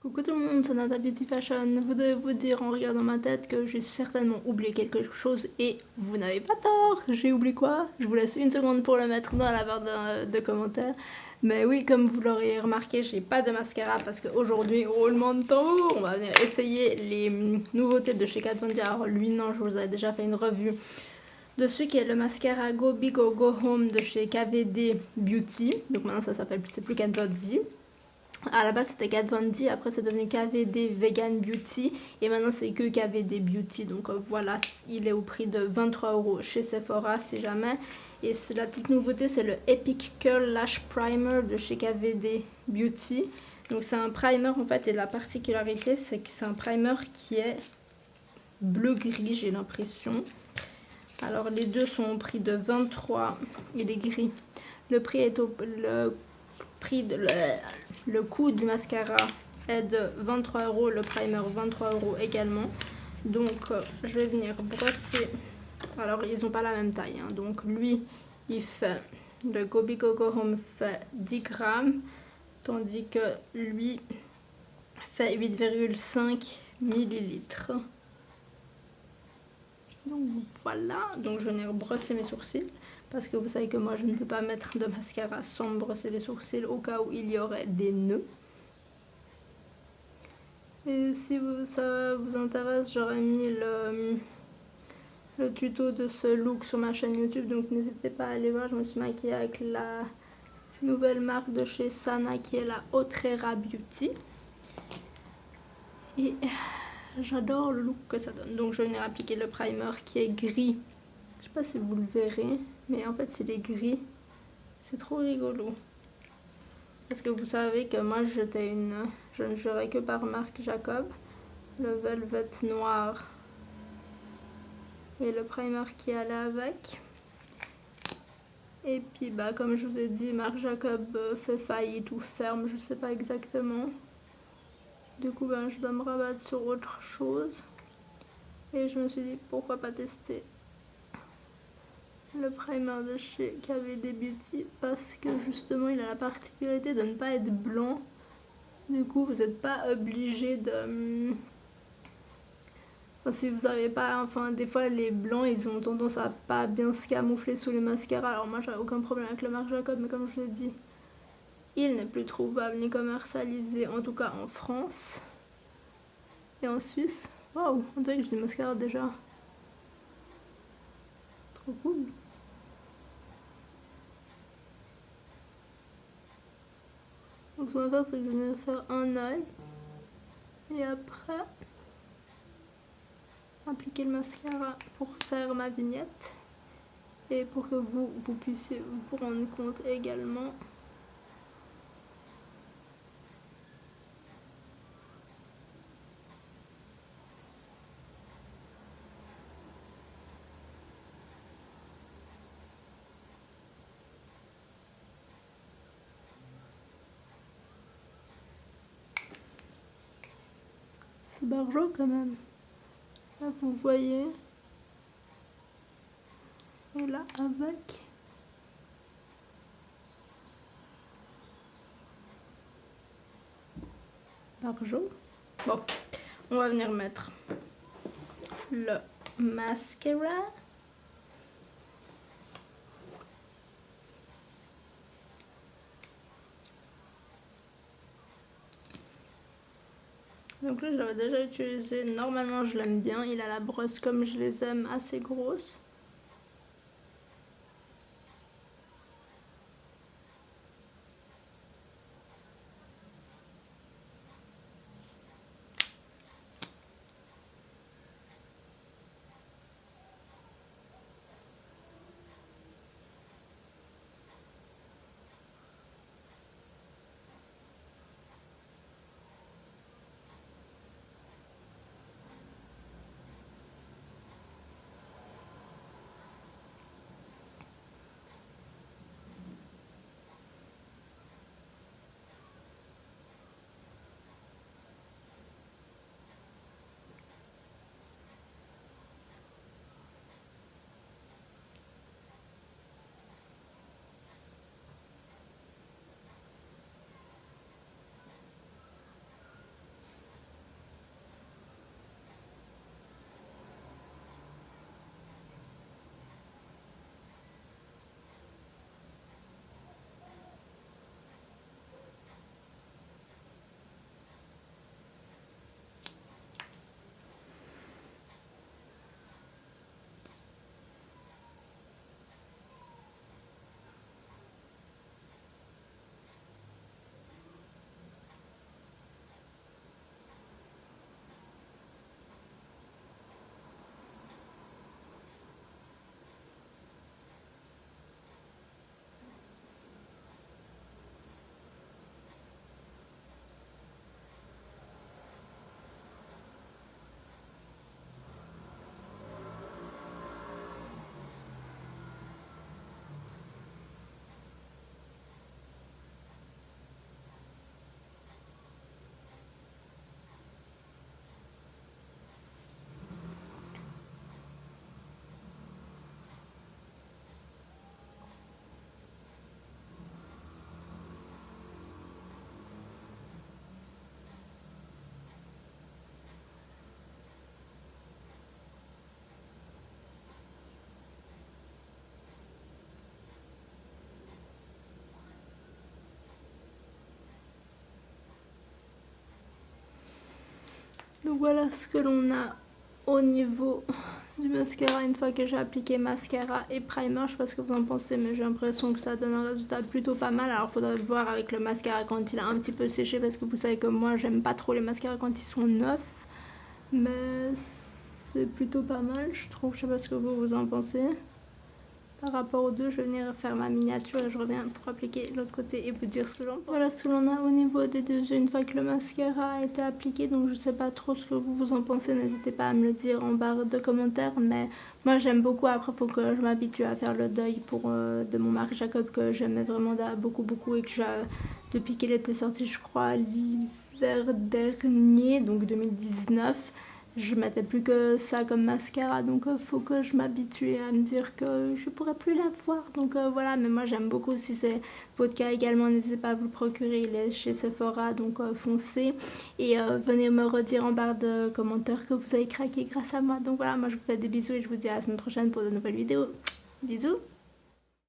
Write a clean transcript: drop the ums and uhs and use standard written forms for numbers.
Coucou tout le monde, c'est Nata Beauty Fashion. Vous devez vous dire en regardant ma tête que j'ai certainement oublié quelque chose et vous n'avez pas tort. J'ai oublié quoi? Je vous laisse une seconde pour le mettre dans la barre de commentaires. Mais oui, comme vous l'aurez remarqué, j'ai pas de mascara parce qu'aujourd'hui, roulement de tambour, on va venir essayer les nouveautés de chez Kat Von D. Alors lui, non, je vous avais déjà fait une revue dessus qui est le mascara Go Big or Go Home de chez KVD Beauty. Donc maintenant ça s'appelle, c'est plus Kat Von D. À la base c'était Kat Von D, après c'est devenu KVD Vegan Beauty et maintenant c'est que KVD Beauty. Donc voilà, il est au prix de 23€ chez Sephora si jamais. Et la petite nouveauté c'est le Epic Curl Lash Primer de chez KVD Beauty. Donc c'est un primer en fait et la particularité c'est que c'est un primer qui est bleu-gris, j'ai l'impression. Alors les deux sont au prix de 23 et les gris. Le prix est le prix de le coût du mascara est de 23€, le primer 23€ également. Donc je vais venir brosser. Alors ils n'ont pas la même taille, hein. Donc lui il fait, le Go Big Go Home fait 10 grammes, tandis que lui fait 8,5 millilitres. Donc voilà, donc je vais venir brosser mes sourcils parce que vous savez que moi je ne peux pas mettre de mascara sans me brosser les sourcils au cas où il y aurait des nœuds. Et si ça vous intéresse, j'aurais mis le tuto de ce look sur ma chaîne YouTube, donc n'hésitez pas à aller voir. Je me suis maquillée avec la nouvelle marque de chez Sana qui est la Outrera Beauty. Et j'adore le look que ça donne. Donc je vais venir appliquer le primer qui est gris. Je sais pas si vous le verrez, mais en fait c'est les gris. C'est trop rigolo. Parce que vous savez que moi je ne jurais que par Marc Jacob. Le velvet noir et le primer qui allait avec. Et puis bah comme je vous ai dit, Marc Jacob fait faillite ou ferme, je sais pas exactement. Du coup ben, je dois me rabattre sur autre chose. Et je me suis dit pourquoi pas tester le primer de chez KVD Beauty parce que justement il a la particularité de ne pas être blanc. Du coup vous n'êtes pas obligé de... Enfin, si vous n'avez pas... Enfin des fois les blancs ils ont tendance à pas bien se camoufler sous les mascaras. Alors moi j'avais aucun problème avec le Marc Jacob, mais comme je l'ai dit, il n'est plus trouvable ni commercialisé, en tout cas en France. Et en Suisse. Waouh, on dirait que j'ai des mascaras déjà. Trop cool. Donc ce qu'on va faire, c'est que je vais faire un œil. Et après, appliquer le mascara pour faire ma vignette. Et pour que vous puissiez vous rendre compte également. C'est barjot quand même. Là vous voyez. Et là avec. Barjot. Bon, on va venir mettre le mascara. Donc là je l'avais déjà utilisé, normalement je l'aime bien, il a la brosse comme je les aime assez grosse. Donc voilà ce que l'on a au niveau du mascara une fois que j'ai appliqué mascara et primer. Je sais pas ce que vous en pensez, mais j'ai l'impression que ça donne un résultat plutôt pas mal. Alors faudrait le voir avec le mascara quand il a un petit peu séché, parce que vous savez que moi j'aime pas trop les mascaras quand ils sont neufs, mais c'est plutôt pas mal je trouve. Je sais pas ce que vous en pensez. Par rapport aux deux, je vais venir faire ma miniature et je reviens pour appliquer l'autre côté et vous dire ce que j'en pense. Voilà ce que l'on a au niveau des deux yeux une fois que le mascara a été appliqué. Donc je sais pas trop ce que vous en pensez, n'hésitez pas à me le dire en barre de commentaires. Mais moi j'aime beaucoup, après il faut que je m'habitue à faire le deuil de mon Marc Jacob que j'aimais vraiment beaucoup et que depuis qu'il était sorti je crois l'hiver dernier, donc 2019. Je mettais plus que ça comme mascara, donc faut que je m'habitue à me dire que je pourrais plus la voir. Donc voilà, mais moi j'aime beaucoup. Si c'est votre cas également, n'hésitez pas à vous le procurer. Il est chez Sephora, donc foncez. Et venez me redire en barre de commentaires que vous avez craqué grâce à moi. Donc voilà, moi je vous fais des bisous et je vous dis à la semaine prochaine pour de nouvelles vidéos. Bisous!